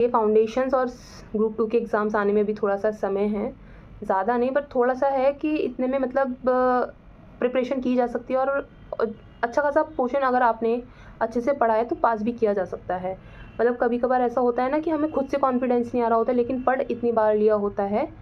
ये फाउंडेशंस और ग्रुप 2 के एग्ज़ाम्स आने में भी थोड़ा सा समय है, ज़्यादा नहीं बट थोड़ा सा है कि इतने में मतलब प्रिपरेशन की जा सकती है और अच्छा खासा पोर्शन अगर आपने अच्छे से पढ़ा है तो पास भी किया जा सकता है। मतलब कभी कभार ऐसा होता है ना कि हमें खुद से कॉन्फिडेंस नहीं आ रहा होता, लेकिन पढ़ इतनी बार लिया होता है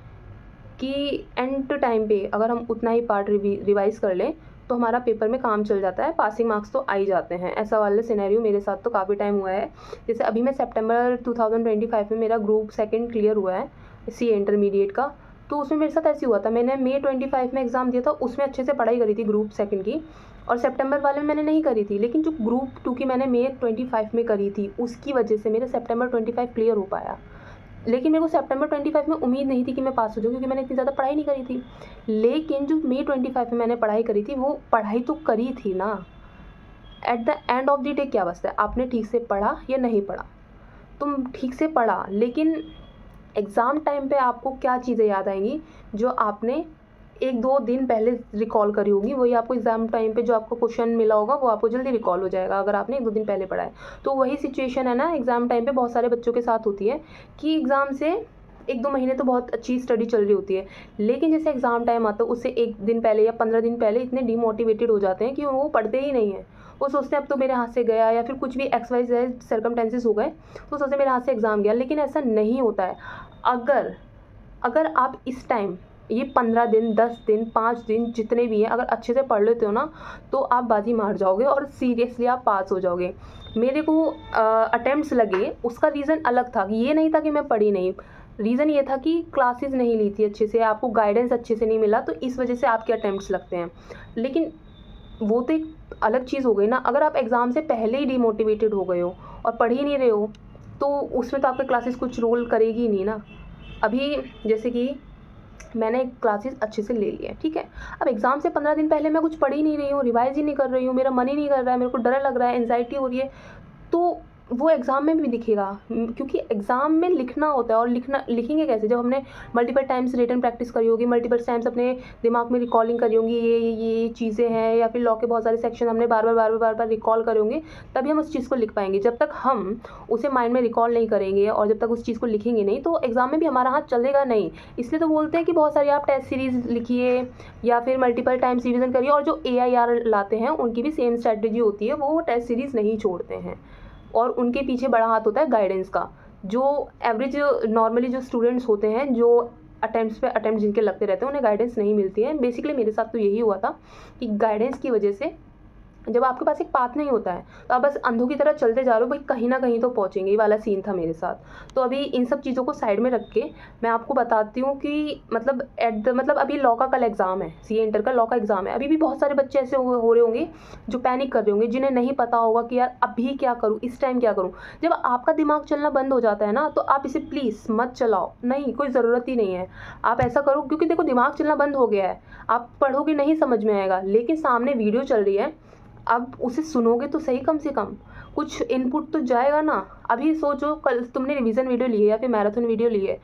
कि एंड टाइम पे अगर हम उतना ही पार्ट रिवाइज़ कर लें तो हमारा पेपर में काम चल जाता है, पासिंग मार्क्स तो आ ही जाते हैं। ऐसा वाला सिनेरियो मेरे साथ तो काफ़ी टाइम हुआ है। जैसे अभी मैं सितंबर 2025 में मेरा ग्रुप 2 क्लियर हुआ है सी इंटरमीडिएट का, तो उसमें मेरे साथ ऐसे हुआ था, मैंने मई 25 में एग्ज़ाम दिया था, उसमें अच्छे से पढ़ाई करी थी ग्रुप 2 की, और सितंबर वाले में मैंने नहीं करी थी, लेकिन जो ग्रुप 2 की मैंने मई 25 में करी थी उसकी वजह से मेरे सितंबर 25 क्लियर हो पाया। लेकिन मेरे को सितंबर 25 में उम्मीद नहीं थी कि मैं पास हो जाऊँ, क्योंकि मैंने इतनी ज़्यादा पढ़ाई नहीं करी थी। लेकिन जो मई 25 में मैंने पढ़ाई करी थी वो पढ़ाई तो करी थी ना, at the end of the day क्या बचता है, आपने ठीक से पढ़ा या नहीं पढ़ा। तुम ठीक से पढ़ा, लेकिन एग्ज़ाम टाइम पे आपको क्या चीज़ें याद आएंगी जो आपने 1-2 दिन पहले रिकॉल करी होगी, वही आपको एग्ज़ाम टाइम पे जो आपको क्वेश्चन मिला होगा वो आपको जल्दी रिकॉल हो जाएगा अगर आपने 1-2 दिन पहले पढ़ा है। तो वही सिचुएशन है ना एग्ज़ाम टाइम पे बहुत सारे बच्चों के साथ होती है कि एग्ज़ाम से 1-2 महीने तो बहुत अच्छी स्टडी चल रही होती है, लेकिन जैसे एग्ज़ाम टाइम आता है उससे 1 दिन पहले या 15 दिन पहले इतने डिमोटिवेटेड हो जाते हैं कि वो पढ़ते ही नहीं हैं। वो सोचते हैं अब तो मेरे हाथ से गया, या फिर कुछ भी एक्स वाई जेड सर्कमटेंसेस हो गए तो सोचते हैं मेरे हाथ से एग्ज़ाम गया, लेकिन ऐसा नहीं होता है। अगर अगर आप इस टाइम ये 15 दिन, 10 दिन, 5 दिन जितने भी हैं अगर अच्छे से पढ़ लेते हो ना तो आप बाजी मार जाओगे और सीरियसली आप पास हो जाओगे। मेरे को अटेम्प्ट्स लगे, उसका रीज़न अलग था, ये नहीं था कि मैं पढ़ी नहीं, रीज़न ये था कि क्लासेस नहीं ली थी अच्छे से, आपको गाइडेंस अच्छे से नहीं मिला, तो इस वजह से आपके अटेम्प्ट्स लगते हैं। लेकिन वो तो एक अलग चीज़ हो गई ना। अगर आप एग्ज़ाम से पहले ही डिमोटिवेटेड हो गए हो और पढ़ ही नहीं रहे हो तो उसमें तो आपके क्लासेस कुछ रोल करेगी ही नहीं ना। अभी जैसे कि मैंने क्लासेस अच्छे से ले लिए, ठीक है, अब एग्ज़ाम से 15 दिन पहले मैं कुछ पढ़ ही नहीं रही हूँ, रिवाइज़ ही नहीं कर रही हूँ, मेरा मन ही नहीं कर रहा है, मेरे को डर लग रहा है, एंग्जाइटी हो रही है, तो वो एग्ज़ाम में भी दिखेगा। क्योंकि एग्ज़ाम में लिखना होता है, और लिखेंगे कैसे जब हमने मल्टीपल टाइम्स रिटन प्रैक्टिस करी होगी, मल्टीपल टाइम्स अपने दिमाग में रिकॉलिंग करी होंगी, ये चीज़ें हैं, या फिर लॉ के बहुत सारे सेक्शन हमने बार बार रिकॉल करे होंगे, तभी हम उस चीज़ को लिख पाएंगे। जब तक हम उसे माइंड में रिकॉल नहीं करेंगे और जब तक उस चीज़ को लिखेंगे नहीं तो एग्ज़ाम में भी हमारा हाथ चलेगा नहीं। इसलिए तो बोलते हैं कि बहुत सारी आप टेस्ट सीरीज़ लिखिए या फिर मल्टीपल टाइम्स रिविज़न करिए, और जो AIR लाते हैं उनकी भी सेम स्ट्रैटेजी होती है, वो टेस्ट सीरीज़ नहीं छोड़ते हैं और उनके पीछे बड़ा हाथ होता है गाइडेंस का। जो एवरेज नॉर्मली जो स्टूडेंट्स होते हैं, जो अटेम्प्ट जिनके लगते रहते हैं, उन्हें गाइडेंस नहीं मिलती है। बेसिकली मेरे साथ तो यही हुआ था कि गाइडेंस की वजह से जब आपके पास एक पाथ नहीं होता है तो आप बस अंधों की तरह चलते जा रहे हो, भाई कहीं ना कहीं तो पहुंचेंगे, ये वाला सीन था मेरे साथ। तो अभी इन सब चीज़ों को साइड में रख के मैं आपको बताती हूँ कि मतलब अभी लॉ का कल एग्ज़ाम है, CA इंटर का लॉ का एग्ज़ाम है। अभी भी बहुत सारे बच्चे ऐसे हो रहे होंगे जो पैनिक कर रहे होंगे, जिन्हें नहीं पता होगा कि यार अभी क्या करूँ, इस टाइम क्या करूँ। जब आपका दिमाग चलना बंद हो जाता है ना तो आप इसे प्लीज़ मत चलाओ, नहीं, कोई ज़रूरत ही नहीं है। आप ऐसा करो, क्योंकि देखो दिमाग चलना बंद हो गया है, आप पढ़ोगे नहीं समझ में आएगा, लेकिन सामने वीडियो चल रही है, अब उसे सुनोगे तो सही, कम से कम कुछ इनपुट तो जाएगा ना। अभी सोचो कल तुमने रिवीजन वीडियो ली है या फिर मैराथन वीडियो ली है,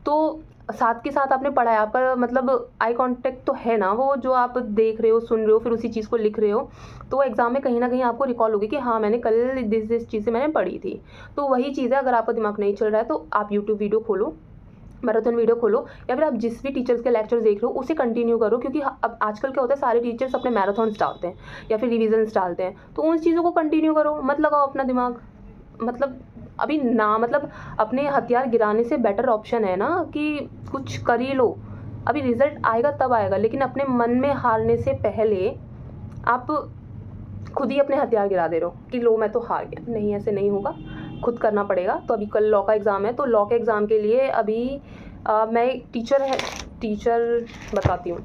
तो साथ के साथ आपने पढ़ा है, आपका मतलब आई कांटेक्ट तो है ना, वो जो आप देख रहे हो, सुन रहे हो, फिर उसी चीज़ को लिख रहे हो, तो एग्जाम में कहीं ना कहीं आपको रिकॉल होगी कि हाँ मैंने कल दिस चीज़ से मैंने पढ़ी थी। तो वही चीज़ है, अगर आपका दिमाग नहीं चल रहा है तो आप यूट्यूब वीडियो खोलो, मैराथन वीडियो खोलो, या फिर आप जिस भी टीचर्स के लेक्चर देख रहे हो उसे कंटिन्यू करो, क्योंकि अब आजकल क्या होता है, सारे टीचर्स अपने मैराथन्स डालते हैं या फिर रिविजन्स डालते हैं, तो उन चीज़ों को कंटिन्यू करो, मत लगाओ अपना दिमाग। मतलब अभी ना, मतलब अपने हथियार गिराने से बेटर ऑप्शन है ना कि कुछ कर ही लो। अभी रिजल्ट आएगा तब आएगा, लेकिन अपने मन में हारने से पहले आप खुद ही अपने हथियार गिरा दे रहे हो कि लो मैं तो हार गया। नहीं, ऐसे नहीं होगा, खुद करना पड़ेगा। तो अभी कल लॉ का एग्ज़ाम है, तो लॉ के एग्ज़ाम के लिए अभी मैं एक टीचर बताती हूँ,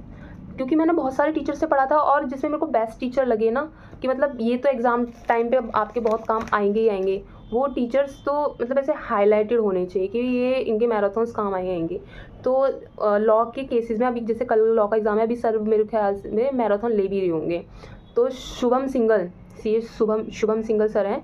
क्योंकि मैंने बहुत सारे टीचर से पढ़ा था और जिसमें मेरे को बेस्ट टीचर लगे ना कि मतलब ये तो एग्ज़ाम टाइम पे आपके बहुत काम आएंगे ही आएंगे, वो टीचर्स तो मतलब ऐसे हाईलाइटेड होने चाहिए कि ये इनके मैराथन्स काम आएंगे। तो लॉ के केसेस में अभी जैसे कल लॉ का एग्ज़ाम है, अभी सर मेरे ख्याल से मैराथन ले भी रहे होंगे। तो शुभम सिंगल सर हैं,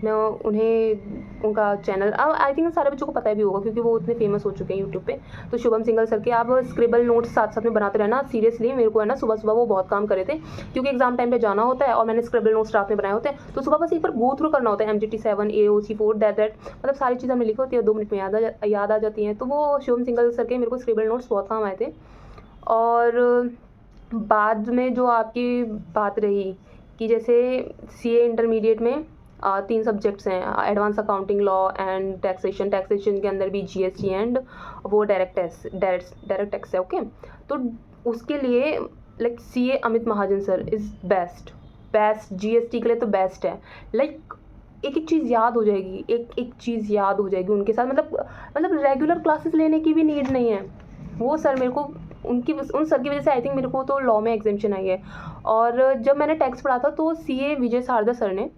मैं उन्हें उनका चैनल अब आई थिंक सारे बच्चों को पता भी होगा क्योंकि वो इतने फेमस हो चुके हैं यूट्यूब पे। तो शुभम सिंघल सर के आप स्क्रिबल नोट्स साथ साथ में बनाते रहना। सीरियसली मेरे को है ना सुबह सुबह वो बहुत काम करे थे क्योंकि एग्जाम टाइम पे जाना होता है और मैंने स्क्रिबल नोट्स रात में बनाए होते हैं। तो सुबह बस एक बार गो थ्रू करना होता है MGT 7 AOC 4 दैट मतलब सारी चीज़ें हमने लिखी होती है, 2 मिनट में याद आ जाती हैं। तो वो शुभम सिंघल सर के मेरे को स्क्रिबल नोट्स बहुत काम आए थे। और बाद में जो आपकी बात रही कि जैसे CA इंटरमीडिएट में 3 सब्जेक्ट्स हैं, advance accounting, law and taxation. Taxation के अंदर भी GST एंड वो डायरेक्ट टैक्स है। ओके, तो उसके लिए like CA Amit Mahajan sir is best GST के लिए तो बेस्ट है। लाइक एक चीज़ याद हो जाएगी, एक चीज़ याद हो जाएगी उनके साथ। मतलब रेगुलर क्लासेस लेने की भी नीड नहीं है। वो सर मेरे को उन सर की वजह से आई थिंक मेरे को तो लॉ में एग्जामिशन आई है। और जब मैंने टैक्स पढ़ा था तो CA विजय सारदा सर ने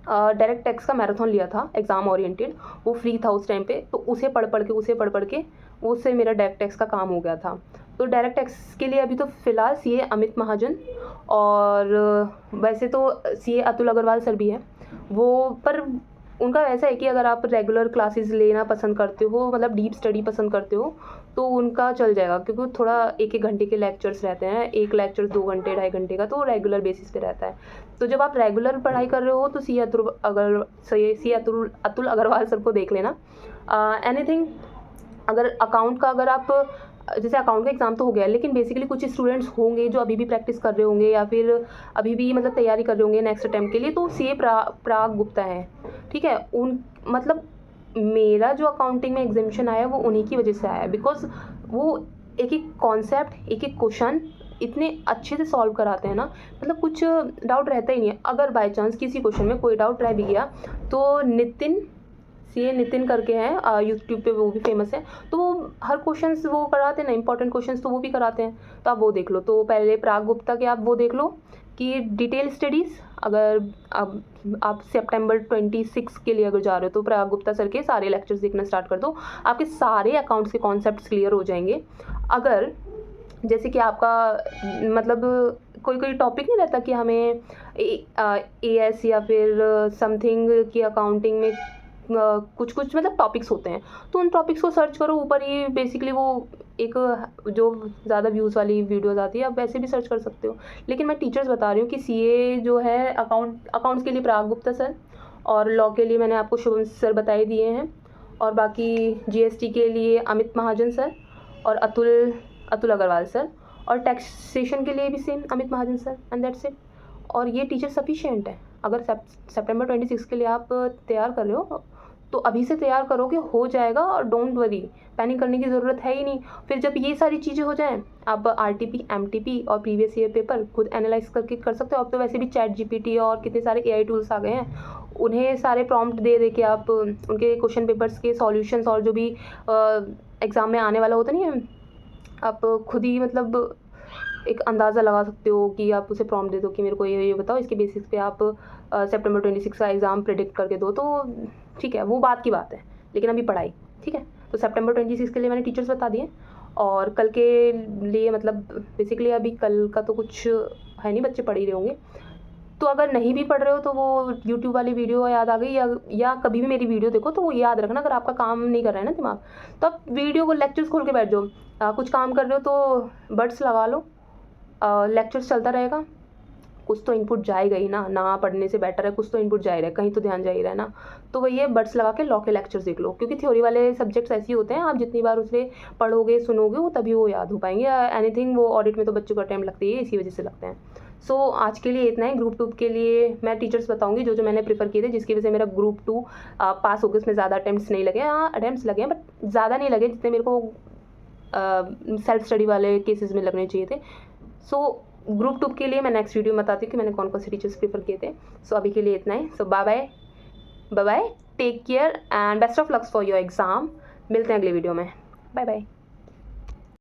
डायरेक्ट टैक्स का मैराथन लिया था, एग्ज़ाम ओरिएंटेड। वो फ्री था उस टाइम पे, तो उसे पढ़ पढ़ के उससे मेरा डायरेक्ट टैक्स का काम हो गया था। तो डायरेक्ट टैक्स के लिए अभी तो फ़िलहाल CA अमित महाजन, और वैसे तो CA अतुल अग्रवाल सर भी हैं वो। पर उनका ऐसा है कि अगर आप रेगुलर क्लासेस लेना पसंद करते हो, मतलब डीप स्टडी पसंद करते हो, तो उनका चल जाएगा क्योंकि थोड़ा 1-1 घंटे के लेक्चर्स रहते हैं। एक लेक्चर 2 घंटे 2.5 घंटे का, तो रेगुलर बेसिस पे रहता है। तो जब आप रेगुलर पढ़ाई कर रहे हो तो CA अतुल अग्रवाल सर को देख लेना। एनीथिंग अगर अकाउंट का, अगर आप जैसे अकाउंट का एग्ज़ाम तो हो गया, लेकिन बेसिकली कुछ स्टूडेंट्स होंगे जो अभी भी प्रैक्टिस कर रहे होंगे या फिर अभी भी मतलब तैयारी कर रहे होंगे नेक्स्ट अटेम्प्ट के लिए, तो CA प्राग गुप्ता है, ठीक है। मतलब मेरा जो अकाउंटिंग में एग्जामिशन आया वो उन्हीं की वजह से आया, बिकॉज वो एक कॉन्सेप्ट, एक क्वेश्चन इतने अच्छे से सॉल्व कराते हैं ना, मतलब कुछ डाउट रहता ही नहीं है। अगर बाय चांस किसी क्वेश्चन में कोई डाउट रह भी गया तो CA नितिन करके हैं यूट्यूब पे, वो भी फेमस है। तो वो हर क्वेश्चंस वो कराते हैं ना, इंपॉर्टेंट क्वेश्चंस तो वो भी कराते हैं, तो आप वो देख लो। तो पहले प्राग गुप्ता के आप वो देख लो कि डिटेल स्टडीज़, अगर आप सितंबर 26 के लिए अगर जा रहे हो तो प्राग गुप्ता सर के सारे लेक्चर्स देखना स्टार्ट कर दो, आपके सारे अकाउंट्स के कॉन्सेप्ट्स क्लियर हो जाएंगे। अगर जैसे कि आपका मतलब कोई टॉपिक नहीं रहता कि हमें AS या फिर समथिंग की अकाउंटिंग में कुछ मतलब टॉपिक्स होते हैं, तो उन टॉपिक्स को सर्च करो। ऊपर ही बेसिकली वो एक जो ज़्यादा व्यूज़ वाली वीडियोज़ आती है, आप वैसे भी सर्च कर सकते हो। लेकिन मैं टीचर्स बता रही हूँ कि CA जो है अकाउंट्स के लिए प्राग गुप्ता सर, और लॉ के लिए मैंने आपको शुभम सर बताए दिए हैं, और बाकी GST के लिए अमित महाजन सर और अतुल अग्रवाल सर, और टैक्सेशन के लिए भी same Amit Mahajan sir, and that's it. और ये टीचर सफिशिएंट है। अगर सितंबर 26 के लिए आप तैयार कर रहे हो तो अभी से तैयार करोगे, हो जाएगा। और डोंट वरी, पैनिक करने की ज़रूरत है ही नहीं। फिर जब ये सारी चीज़ें हो जाएं, आप RTP, MTP और प्रीवियस ईयर पेपर खुद एनालाइज करके कर सकते हो। अब तो वैसे भी ChatGPT और कितने सारे AI टूल्स आ गए हैं, उन्हें सारे प्रॉम्प्ट दे के आप उनके क्वेश्चन पेपर्स के सॉल्यूशंस और जो भी एग्ज़ाम में आने वाला होता नहीं है, आप खुद ही मतलब एक अंदाज़ा लगा सकते हो कि आप उसे प्रॉम्प्ट दे दो कि मेरे को ये बताओ, इसके बेसिस पे आप सितंबर 26 का एग्ज़ाम प्रेडिक्ट करके दो, तो ठीक है, वो बात की बात है। लेकिन अभी पढ़ाई, ठीक है। तो सितंबर 26 के लिए मैंने टीचर्स बता दिए, और कल के लिए मतलब बेसिकली अभी कल का तो कुछ है नहीं, बच्चे पढ़ ही रहे होंगे। तो अगर नहीं भी पढ़ रहे हो तो वो यूट्यूब वाली वीडियो याद आ गई, या कभी भी मेरी वीडियो देखो तो वो याद रखना। अगर आपका काम नहीं कर रहा है ना दिमाग, तो आप वीडियो को लेक्चर्स खोल के बैठ जाओ। कुछ काम कर रहे हो तो बड्स लगा लो, लेक्चर्स चलता रहेगा, कुछ तो इनपुट जाएगा ही ना पढ़ने से बेटर है कुछ तो इनपुट जा ही रहा है, कहीं तो ध्यान जा ही रहा है ना। तो वही है, बड्स लगा के लॉ के लेक्चर्स देख लो, क्योंकि थ्योरी वाले सब्जेक्ट्स ऐसे ही होते हैं, आप जितनी बार उसे पढ़ोगे सुनोगे वो तभी वो याद हो पाएंगे। एनीथिंग वो ऑडिट में तो बच्चों का टाइम लगती है, इसी वजह से लगते हैं। सो आज के लिए इतना है। ग्रुप 2 के लिए मैं टीचर्स बताऊंगी जो मैंने प्रीफर किए थे, जिसकी वजह से मेरा ग्रुप 2 पास हो गया। उसमें ज़्यादा अटैम्प्ट्स नहीं लगे, हाँ अटैम्प्ट्स लगे हैं बट ज़्यादा नहीं लगे जितने मेरे को सेल्फ स्टडी वाले केसेस में लगने चाहिए थे। सो ग्रुप 2 के लिए मैं नेक्स्ट वीडियो में बताती हूँ कि मैंने कौन कौन से टीचर्स प्रीफर किए थे। सो अभी के लिए इतना ही। So bye bye, take care and best of lucks for your exam. मिलते हैं अगले वीडियो में। Bye bye.